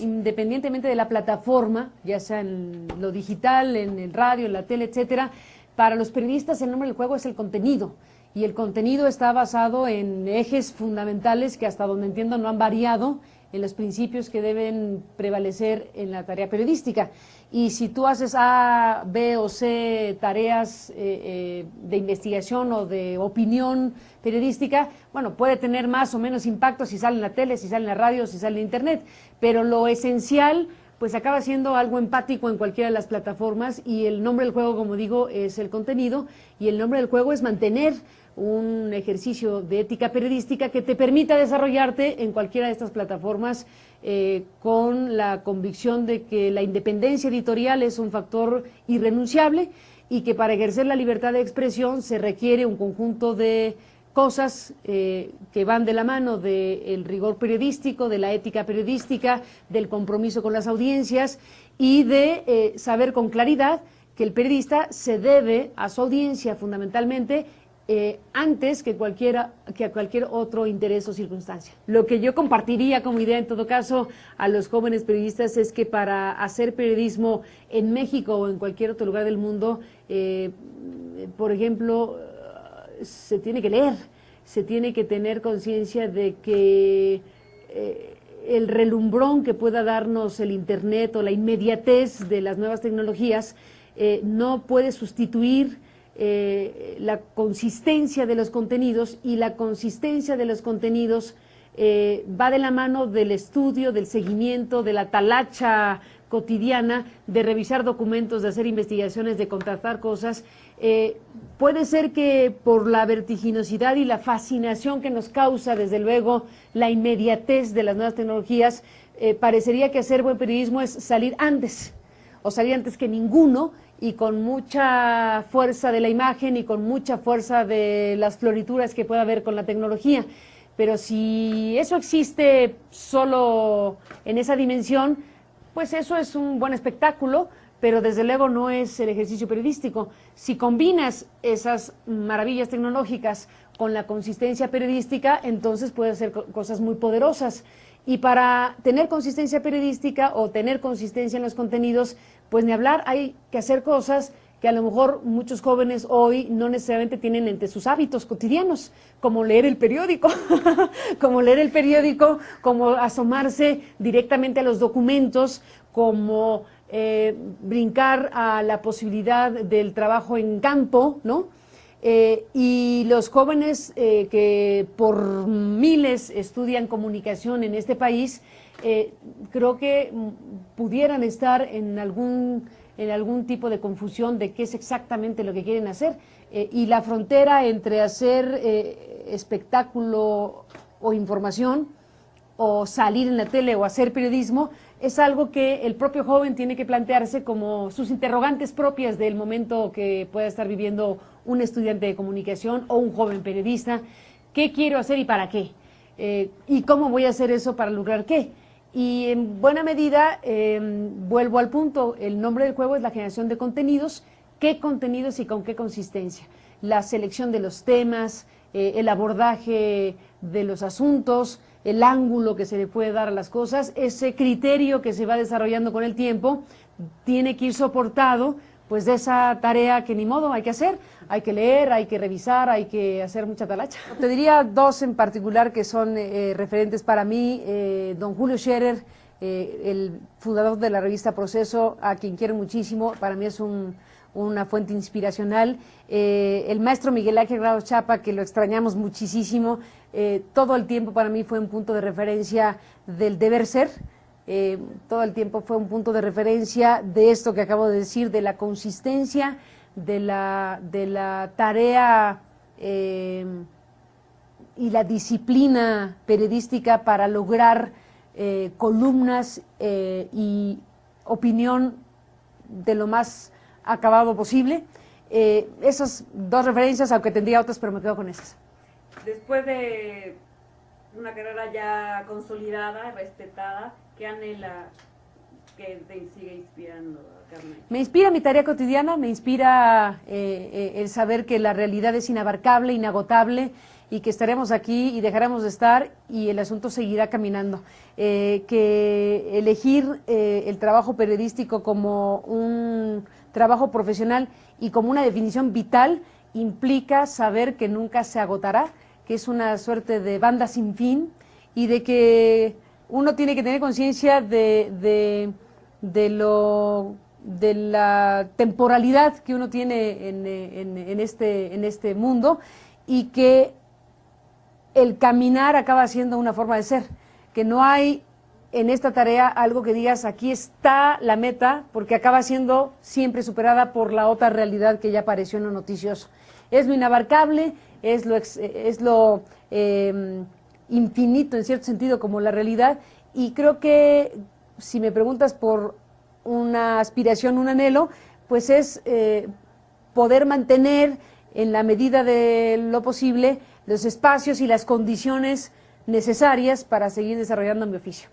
independientemente de la plataforma, ya sea en lo digital, en el radio, en la tele, etcétera. Para los periodistas el nombre del juego es el contenido, y el contenido está basado en ejes fundamentales que hasta donde entiendo no han variado en los principios que deben prevalecer en la tarea periodística. Y si tú haces A, B o C tareas de investigación o de opinión periodística, bueno, puede tener más o menos impacto si sale en la tele, si sale en la radio, si sale en internet, pero lo esencial pues acaba siendo algo empático en cualquiera de las plataformas, y el nombre del juego, como digo, es el contenido, y el nombre del juego es mantener un ejercicio de ética periodística que te permita desarrollarte en cualquiera de estas plataformas con la convicción de que la independencia editorial es un factor irrenunciable, y que para ejercer la libertad de expresión se requiere un conjunto de cosas que van de la mano del rigor periodístico, de la ética periodística, del compromiso con las audiencias, y de saber con claridad que el periodista se debe a su audiencia fundamentalmente antes que a cualquier otro interés o circunstancia. Lo que yo compartiría como idea en todo caso a los jóvenes periodistas es que para hacer periodismo en México o en cualquier otro lugar del mundo, por ejemplo, se tiene que leer, se tiene que tener conciencia de que el relumbrón que pueda darnos el internet o la inmediatez de las nuevas tecnologías no puede sustituir la consistencia de los contenidos, y la consistencia de los contenidos va de la mano del estudio, del seguimiento, de la talacha cotidiana, de revisar documentos, de hacer investigaciones, de contrastar cosas. Puede ser que por la vertiginosidad y la fascinación que nos causa, desde luego, la inmediatez de las nuevas tecnologías, parecería que hacer buen periodismo es salir antes, o salir antes que ninguno, y con mucha fuerza de la imagen y con mucha fuerza de las florituras que pueda haber con la tecnología. Pero si eso existe solo en esa dimensión, pues eso es un buen espectáculo, pero desde luego no es el ejercicio periodístico. Si combinas esas maravillas tecnológicas con la consistencia periodística, entonces puedes hacer cosas muy poderosas. Y para tener consistencia periodística o tener consistencia en los contenidos, pues ni hablar, hay que hacer cosas que a lo mejor muchos jóvenes hoy no necesariamente tienen entre sus hábitos cotidianos, como leer el periódico, como asomarse directamente a los documentos, como brincar a la posibilidad del trabajo en campo, ¿no? Y los jóvenes que por miles estudian comunicación en este país, creo que pudieran estar en algún tipo de confusión de qué es exactamente lo que quieren hacer, y la frontera entre hacer espectáculo o información, o salir en la tele o hacer periodismo, es algo que el propio joven tiene que plantearse como sus interrogantes propias del momento que pueda estar viviendo un estudiante de comunicación o un joven periodista. ¿Qué quiero hacer y para qué? ¿Y cómo voy a hacer eso para lograr qué? Y en buena medida, vuelvo al punto, el nombre del juego es la generación de contenidos. ¿Qué contenidos y con qué consistencia? La selección de los temas, el abordaje de los asuntos, el ángulo que se le puede dar a las cosas, ese criterio que se va desarrollando con el tiempo, tiene que ir soportado pues de esa tarea que ni modo hay que hacer, hay que leer, hay que revisar, hay que hacer mucha talacha. Te diría dos en particular que son referentes para mí, don Julio Scherer, el fundador de la revista Proceso, a quien quiero muchísimo, para mí es una fuente inspiracional, el maestro Miguel Ángel Grado Chapa, que lo extrañamos muchísimo, todo el tiempo para mí fue un punto de referencia del deber ser, todo el tiempo fue un punto de referencia de esto que acabo de decir, de la consistencia, de la tarea y la disciplina periodística para lograr columnas y opinión de lo más acabado posible. Esas dos referencias, aunque tendría otras, pero me quedo con esas. Después de una carrera ya consolidada, respetada, ¿qué anhela que te sigue inspirando, Carmen? Me inspira mi tarea cotidiana, me inspira el saber que la realidad es inabarcable, inagotable, y que estaremos aquí y dejaremos de estar y el asunto seguirá caminando. Que elegir el trabajo periodístico como un trabajo profesional y como una definición vital implica saber que nunca se agotará, que es una suerte de banda sin fin y de que uno tiene que tener conciencia de la temporalidad que uno tiene en este mundo y que el caminar acaba siendo una forma de ser, que no hay en esta tarea algo que digas aquí está la meta, porque acaba siendo siempre superada por la otra realidad que ya apareció en lo noticioso. Es lo inabarcable, es lo infinito en cierto sentido como la realidad, y creo que si me preguntas por una aspiración, un anhelo, pues es poder mantener en la medida de lo posible los espacios y las condiciones necesarias para seguir desarrollando mi oficio.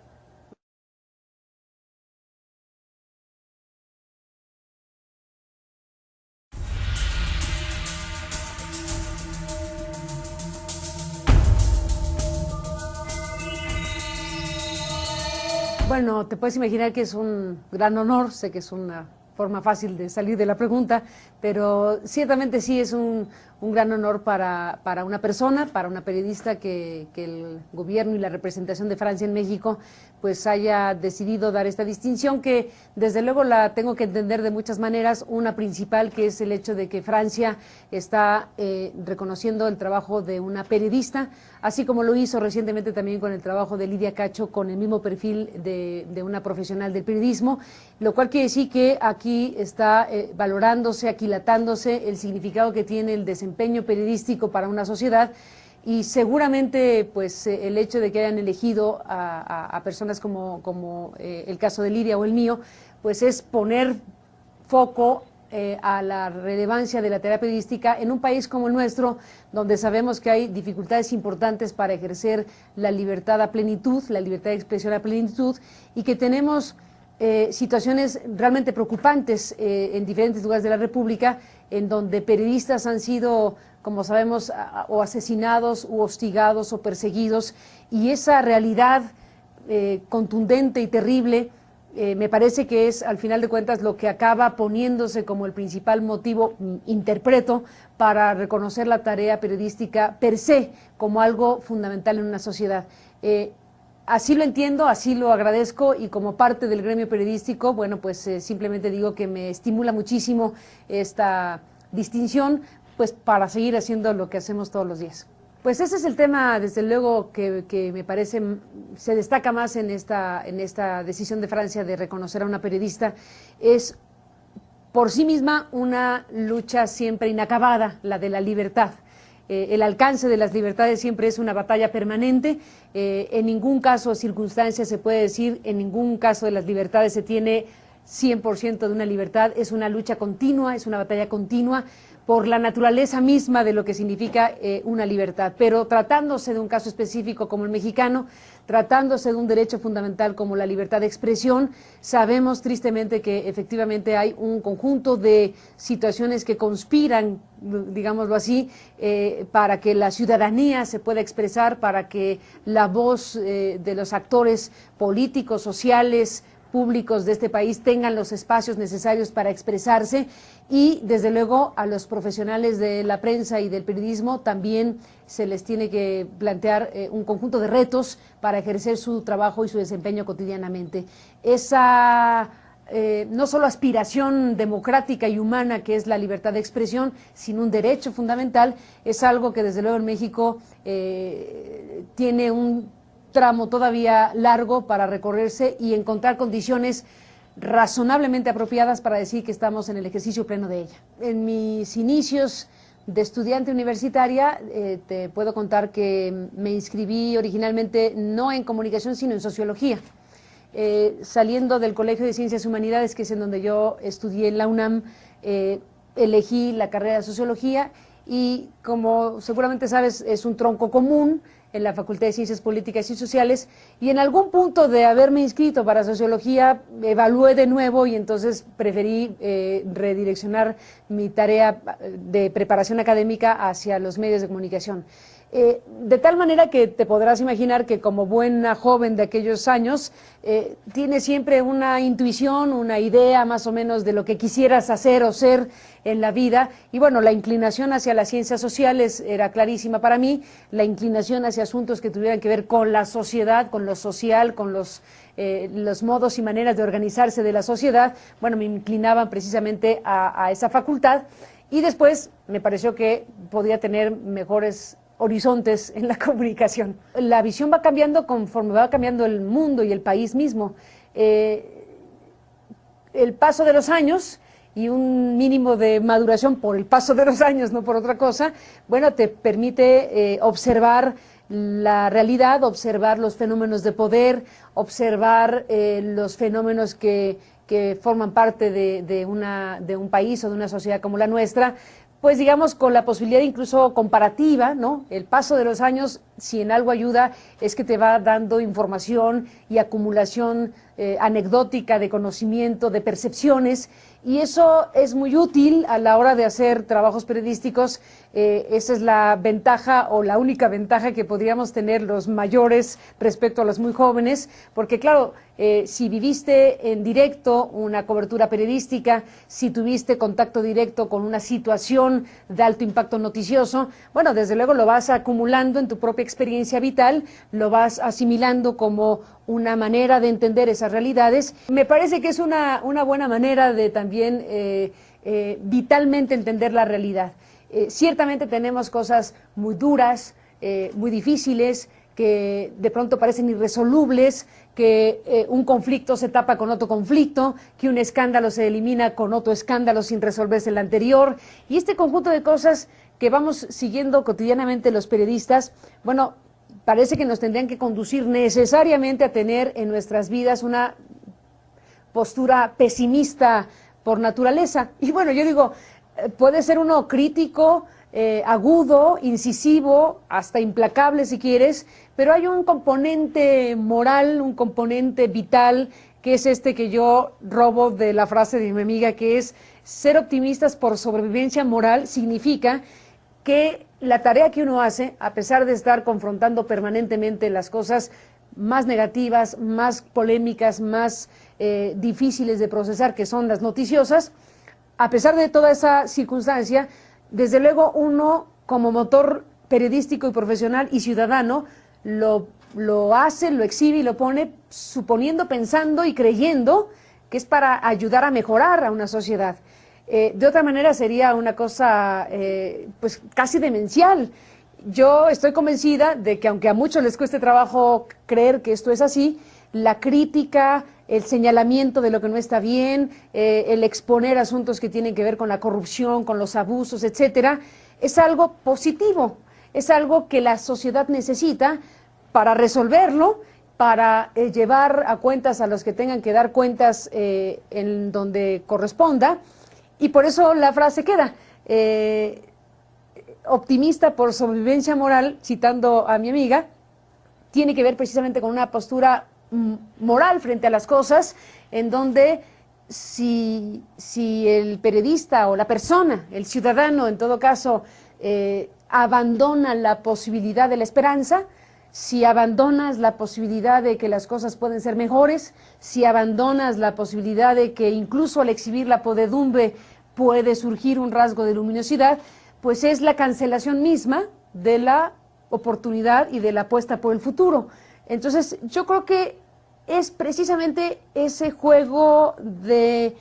Bueno, te puedes imaginar que es un gran honor, sé que es una forma fácil de salir de la pregunta, pero ciertamente sí es un gran honor para una persona, para una periodista que el gobierno y la representación de Francia en México pues haya decidido dar esta distinción, que desde luego la tengo que entender de muchas maneras. Una principal, que es el hecho de que Francia está reconociendo el trabajo de una periodista, así como lo hizo recientemente también con el trabajo de Lidia Cacho, con el mismo perfil de una profesional del periodismo, lo cual quiere decir que aquí está valorándose, aquilatándose el significado que tiene el desempeño periodístico para una sociedad. Y seguramente pues el hecho de que hayan elegido a personas como el caso de Lidia o el mío, pues es poner foco a la relevancia de la tarea periodística en un país como el nuestro, donde sabemos que hay dificultades importantes para ejercer la libertad a plenitud, la libertad de expresión a plenitud, y que tenemos situaciones realmente preocupantes en diferentes lugares de la República, en donde periodistas han sido, como sabemos, o asesinados, o hostigados, o perseguidos, y esa realidad contundente y terrible me parece que es, al final de cuentas, lo que acaba poniéndose como el principal motivo, interpreto, para reconocer la tarea periodística per se como algo fundamental en una sociedad. Así lo entiendo, así lo agradezco, y como parte del gremio periodístico, bueno, pues simplemente digo que me estimula muchísimo esta distinción, pues para seguir haciendo lo que hacemos todos los días. Pues ese es el tema, desde luego, que me parece se destaca más en esta decisión de Francia de reconocer a una periodista. Es por sí misma una lucha siempre inacabada, la de la libertad. El alcance de las libertades siempre es una batalla permanente. En ningún caso o circunstancia se puede decir, en ningún caso de las libertades se tiene 100% de una libertad. Es una lucha continua, es una batalla continua por la naturaleza misma de lo que significa una libertad. Pero tratándose de un caso específico como el mexicano, tratándose de un derecho fundamental como la libertad de expresión, sabemos tristemente que efectivamente hay un conjunto de situaciones que conspiran, digámoslo así, para que la ciudadanía se pueda expresar, para que la voz de los actores políticos, sociales, públicos de este país tengan los espacios necesarios para expresarse, y desde luego a los profesionales de la prensa y del periodismo también se les tiene que plantear un conjunto de retos para ejercer su trabajo y su desempeño cotidianamente. Esa no solo aspiración democrática y humana que es la libertad de expresión, sino un derecho fundamental, es algo que desde luego en México tiene un tramo todavía largo para recorrerse y encontrar condiciones razonablemente apropiadas para decir que estamos en el ejercicio pleno de ella. En mis inicios de estudiante universitaria, te puedo contar que me inscribí originalmente no en comunicación, sino en sociología. Saliendo del Colegio de Ciencias y Humanidades, que es en donde yo estudié en la UNAM, elegí la carrera de sociología, y como seguramente sabes, es un tronco común, en la Facultad de Ciencias Políticas y Sociales, y en algún punto de haberme inscrito para Sociología, evalué de nuevo y entonces preferí redireccionar mi tarea de preparación académica hacia los medios de comunicación. De tal manera que te podrás imaginar que como buena joven de aquellos años, tienes siempre una intuición, una idea más o menos de lo que quisieras hacer o ser en la vida, y bueno, la inclinación hacia las ciencias sociales era clarísima para mí, la inclinación hacia asuntos que tuvieran que ver con la sociedad, con lo social, con los modos y maneras de organizarse de la sociedad, bueno, me inclinaban precisamente a esa facultad, y después me pareció que podía tener mejores horizontes en la comunicación. La visión va cambiando conforme va cambiando el mundo y el país mismo. El paso de los años y un mínimo de maduración por el paso de los años, no por otra cosa, bueno, te permite observar la realidad, observar los fenómenos de poder, observar los fenómenos que forman parte de un país o de una sociedad como la nuestra, pues digamos con la posibilidad incluso comparativa, ¿no? El paso de los años, si en algo ayuda, es que te va dando información y acumulación anecdótica de conocimiento, de percepciones, y eso es muy útil a la hora de hacer trabajos periodísticos. Esa es la ventaja o la única ventaja que podríamos tener los mayores respecto a los muy jóvenes, porque claro, si viviste en directo una cobertura periodística, si tuviste contacto directo con una situación de alto impacto noticioso, bueno, desde luego lo vas acumulando en tu propia experiencia vital, lo vas asimilando como una manera de entender esas realidades. Me parece que es una buena manera de también vitalmente entender la realidad. Ciertamente tenemos cosas muy duras, muy difíciles, que de pronto parecen irresolubles, que un conflicto se tapa con otro conflicto, que un escándalo se elimina con otro escándalo sin resolverse el anterior, y este conjunto de cosas que vamos siguiendo cotidianamente los periodistas, bueno, parece que nos tendrían que conducir necesariamente a tener en nuestras vidas una postura pesimista por naturaleza. Y bueno, yo digo, puede ser uno crítico, agudo, incisivo, hasta implacable si quieres, pero hay un componente moral, un componente vital, que es este que yo robo de la frase de mi amiga, que es ser optimistas por sobrevivencia moral, significa que la tarea que uno hace, a pesar de estar confrontando permanentemente las cosas más negativas, más polémicas, más difíciles de procesar, que son las noticiosas, a pesar de toda esa circunstancia, desde luego uno como motor periodístico y profesional y ciudadano lo hace, lo exhibe y lo pone suponiendo, pensando y creyendo que es para ayudar a mejorar a una sociedad. De otra manera sería una cosa pues casi demencial. Yo estoy convencida de que aunque a muchos les cueste trabajo creer que esto es así, la crítica, el señalamiento de lo que no está bien, el exponer asuntos que tienen que ver con la corrupción, con los abusos, etcétera, es algo positivo, es algo que la sociedad necesita para resolverlo, para llevar a cuentas a los que tengan que dar cuentas en donde corresponda, y por eso la frase queda, optimista por sobrevivencia moral, citando a mi amiga, tiene que ver precisamente con una postura moral frente a las cosas, en donde si el periodista o la persona, el ciudadano en todo caso, abandona la posibilidad de la esperanza, si abandonas la posibilidad de que las cosas pueden ser mejores, si abandonas la posibilidad de que incluso al exhibir la podredumbre puede surgir un rasgo de luminosidad, pues es la cancelación misma de la oportunidad y de la apuesta por el futuro. Entonces, yo creo que es precisamente ese juego de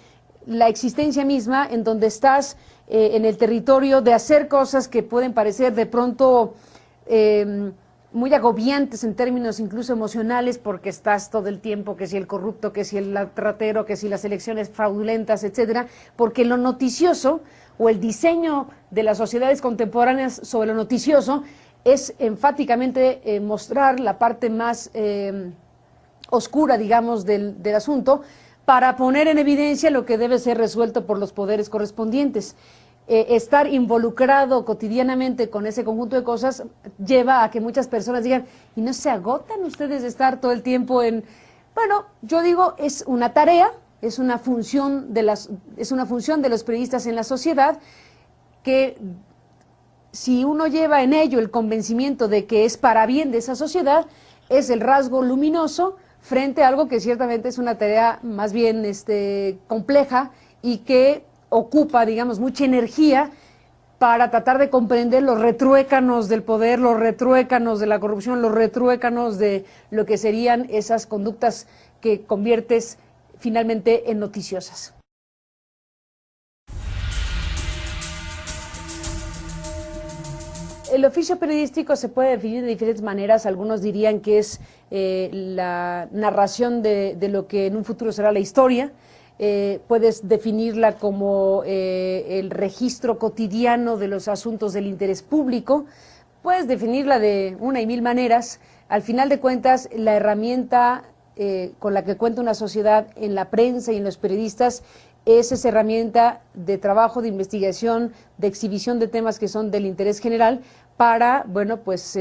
la existencia misma en donde estás en el territorio de hacer cosas que pueden parecer de pronto muy agobiantes en términos incluso emocionales, porque estás todo el tiempo, que si el corrupto, que si el ratero, que si las elecciones fraudulentas, etcétera, porque lo noticioso o el diseño de las sociedades contemporáneas sobre lo noticioso es enfáticamente mostrar la parte más oscura, digamos, del asunto, para poner en evidencia lo que debe ser resuelto por los poderes correspondientes. estar involucrado cotidianamente con ese conjunto de cosas lleva a que muchas personas digan, ¿y no se agotan ustedes de estar todo el tiempo en...? Bueno, yo digo, es una tarea, es una función de los periodistas en la sociedad que si uno lleva en ello el convencimiento de que es para bien de esa sociedad, es el rasgo luminoso frente a algo que ciertamente es una tarea más bien compleja y que ocupa, digamos, mucha energía para tratar de comprender los retruécanos del poder, los retruécanos de la corrupción, los retruécanos de lo que serían esas conductas que conviertes finalmente en noticiosas. El oficio periodístico se puede definir de diferentes maneras. Algunos dirían que es la narración de lo que en un futuro será la historia. Puedes definirla como el registro cotidiano de los asuntos del interés público. Puedes definirla de una y mil maneras. Al final de cuentas, la herramienta con la que cuenta una sociedad en la prensa y en los periodistas es esa herramienta de trabajo, de investigación, de exhibición de temas que son del interés general para, bueno, pues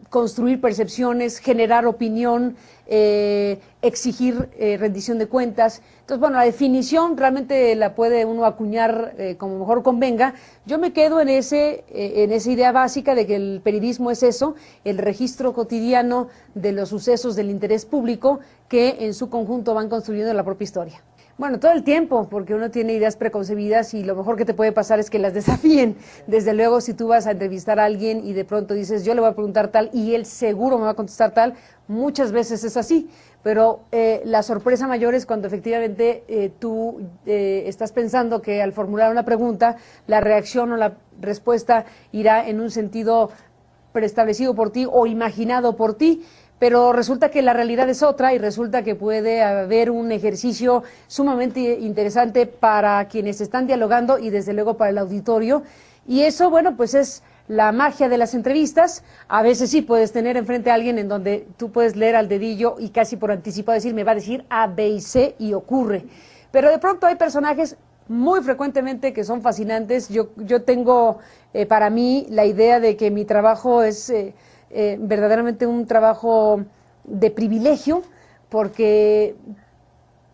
construir percepciones, generar opinión, exigir rendición de cuentas. Entonces, bueno, la definición realmente la puede uno acuñar como mejor convenga. Yo me quedo en esa idea básica de que el periodismo es eso, el registro cotidiano de los sucesos del interés público que en su conjunto van construyendo la propia historia. Bueno, todo el tiempo, porque uno tiene ideas preconcebidas y lo mejor que te puede pasar es que las desafíen. Desde luego, si tú vas a entrevistar a alguien y de pronto dices, yo le voy a preguntar tal y él seguro me va a contestar tal, muchas veces es así. Pero la sorpresa mayor es cuando efectivamente tú estás pensando que al formular una pregunta, la reacción o la respuesta irá en un sentido preestablecido por ti o imaginado por ti. Pero resulta que la realidad es otra y resulta que puede haber un ejercicio sumamente interesante para quienes están dialogando y desde luego para el auditorio. Y eso, bueno, pues es la magia de las entrevistas. A veces sí puedes tener enfrente a alguien en donde tú puedes leer al dedillo y casi por anticipado decir, me va a decir A, B y C y ocurre. Pero de pronto hay personajes muy frecuentemente que son fascinantes. Yo tengo para mí la idea de que mi trabajo es... verdaderamente un trabajo de privilegio, porque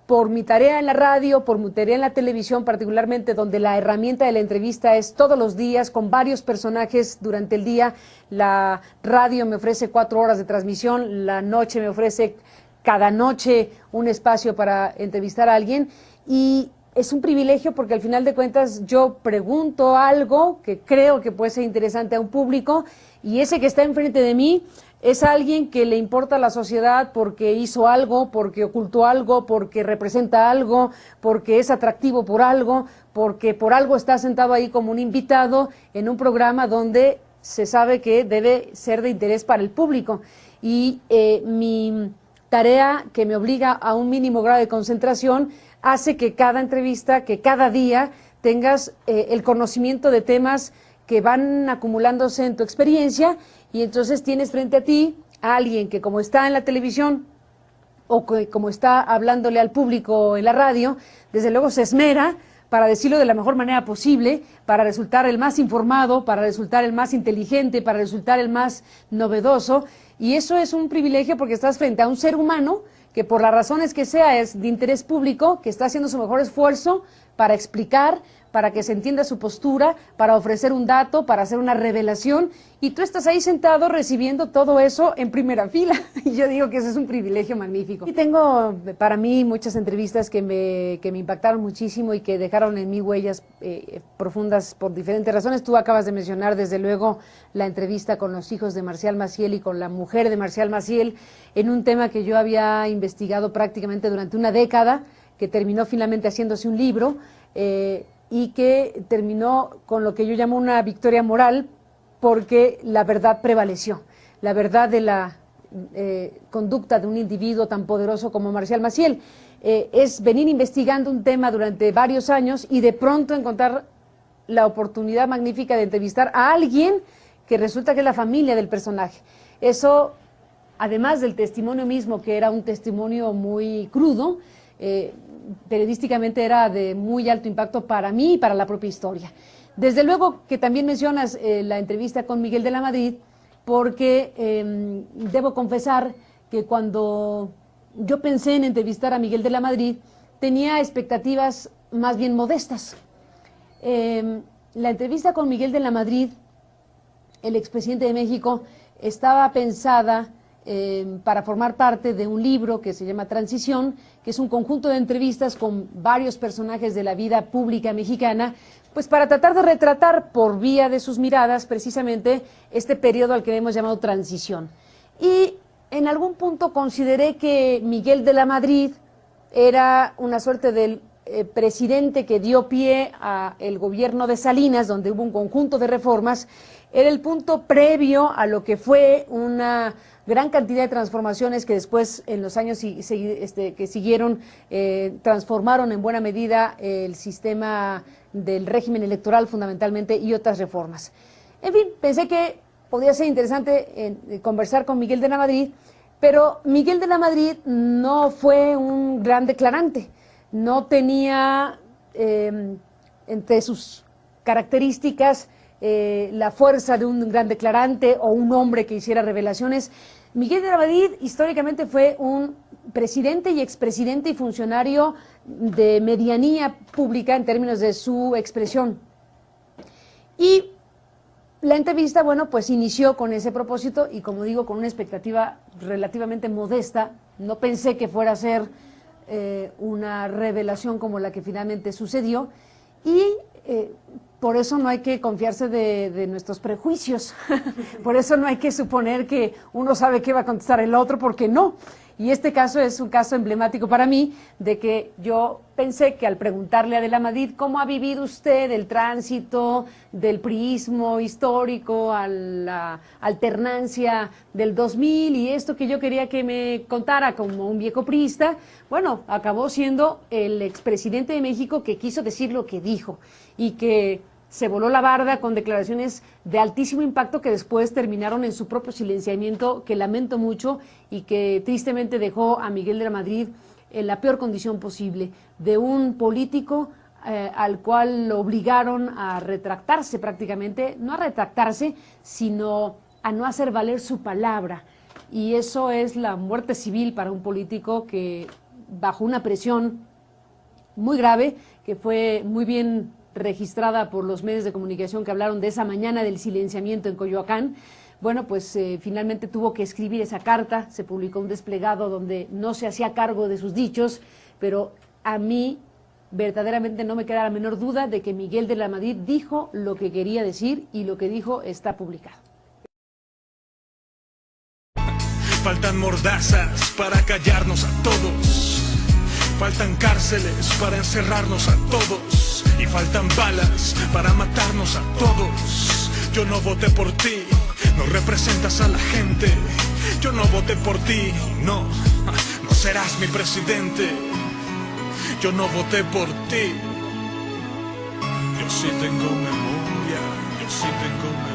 por mi tarea en la radio, por mi tarea en la televisión particularmente, donde la herramienta de la entrevista es todos los días, con varios personajes durante el día, la radio me ofrece 4 horas de transmisión, la noche me ofrece cada noche un espacio para entrevistar a alguien, y es un privilegio porque al final de cuentas yo pregunto algo que creo que puede ser interesante a un público y ese que está enfrente de mí es alguien que le importa a la sociedad porque hizo algo, porque ocultó algo, porque representa algo, porque es atractivo por algo, porque por algo está sentado ahí como un invitado en un programa donde se sabe que debe ser de interés para el público. Y mi tarea, que me obliga a un mínimo grado de concentración, hace que cada entrevista, que cada día tengas el conocimiento de temas que van acumulándose en tu experiencia y entonces tienes frente a ti a alguien que como está en la televisión o que como está hablándole al público en la radio, desde luego se esmera para decirlo de la mejor manera posible, para resultar el más informado, para resultar el más inteligente, para resultar el más novedoso, y eso es un privilegio porque estás frente a un ser humano que por las razones que sea es de interés público, que está haciendo su mejor esfuerzo para explicar, para que se entienda su postura, para ofrecer un dato, para hacer una revelación, y tú estás ahí sentado recibiendo todo eso en primera fila. Y yo digo que ese es un privilegio magnífico. Y tengo para mí muchas entrevistas que me impactaron muchísimo y que dejaron en mí huellas profundas por diferentes razones. Tú acabas de mencionar desde luego la entrevista con los hijos de Marcial Maciel y con la mujer de Marcial Maciel en un tema que yo había investigado prácticamente durante una década, que terminó finalmente haciéndose un libro, y que terminó con lo que yo llamo una victoria moral, porque la verdad prevaleció, la verdad de la conducta de un individuo tan poderoso como Marcial Maciel. Es venir investigando un tema durante varios años y de pronto encontrar la oportunidad magnífica de entrevistar a alguien que resulta que es la familia del personaje. Eso, además del testimonio mismo, que era un testimonio muy crudo, periodísticamente era de muy alto impacto para mí y para la propia historia. Desde luego que también mencionas la entrevista con Miguel de la Madrid, porque debo confesar que cuando yo pensé en entrevistar a Miguel de la Madrid, tenía expectativas más bien modestas. La entrevista con Miguel de la Madrid, el expresidente de México, estaba pensada para formar parte de un libro que se llama Transición, que es un conjunto de entrevistas con varios personajes de la vida pública mexicana, pues para tratar de retratar por vía de sus miradas precisamente este periodo al que hemos llamado transición. Y en algún punto consideré que Miguel de la Madrid era una suerte del presidente que dio pie al gobierno de Salinas, donde hubo un conjunto de reformas. Era el punto previo a lo que fue una gran cantidad de transformaciones que después, en los años que siguieron, transformaron en buena medida el sistema del régimen electoral fundamentalmente y otras reformas. En fin, pensé que podría ser interesante conversar con Miguel de la Madrid, pero Miguel de la Madrid no fue un gran declarante, no tenía entre sus características la fuerza de un gran declarante o un hombre que hiciera revelaciones. Miguel de la Madrid históricamente fue un presidente y expresidente y funcionario de medianía pública en términos de su expresión. Y la entrevista, bueno, pues inició con ese propósito y, como digo, con una expectativa relativamente modesta. No pensé que fuera a ser una revelación como la que finalmente sucedió y por eso no hay que confiarse de nuestros prejuicios, por eso no hay que suponer que uno sabe qué va a contestar el otro, porque no. Y este caso es un caso emblemático para mí, de que yo pensé que al preguntarle a de la Madrid cómo ha vivido usted el tránsito del priismo histórico a la alternancia del 2000 y esto que yo quería que me contara como un viejo priista, bueno, acabó siendo el expresidente de México que quiso decir lo que dijo y que se voló la barda con declaraciones de altísimo impacto que después terminaron en su propio silenciamiento, que lamento mucho y que tristemente dejó a Miguel de la Madrid en la peor condición posible, de un político al cual lo obligaron a retractarse prácticamente, no a retractarse, sino a no hacer valer su palabra. Y eso es la muerte civil para un político que, bajo una presión muy grave, que fue muy bien registrada por los medios de comunicación que hablaron de esa mañana del silenciamiento en Coyoacán, bueno, pues finalmente tuvo que escribir esa carta, se publicó un desplegado donde no se hacía cargo de sus dichos, pero a mí verdaderamente no me queda la menor duda de que Miguel de la Madrid dijo lo que quería decir y lo que dijo está publicado. Faltan mordazas para callarnos a todos. Faltan cárceles para encerrarnos a todos. Y faltan balas para matarnos a todos. Yo no voté por ti, no representas a la gente. Yo no voté por ti, no serás mi presidente. Yo no voté por ti. Yo sí tengo memoria, yo sí tengo memoria.